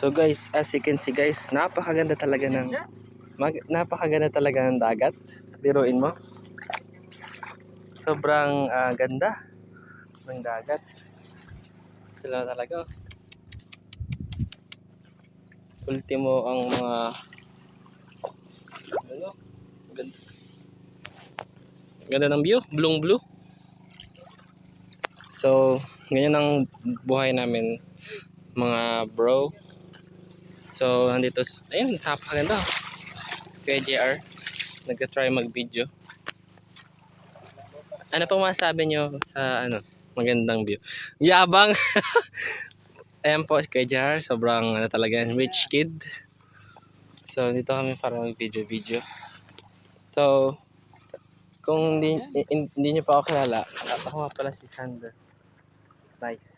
So guys, as you can see guys, napakaganda talaga ng dagat. Biruin mo. Sobrang ganda ng dagat. Sila talaga. Ultimo ang mga ganda. Ganda ng view, blue. So, ganyan ang buhay namin mga bro. So, nandito, ayun, napakaganda. Kaya JR, nagka-try mag-video. Ano pong masasabi nyo sa magandang view? Yabang! Ayan po, kay JR, sobrang talaga, rich kid. So, dito kami para mag-video. So, kung hindi nyo pa ako kilala, ako nga pala si Sander. Nice.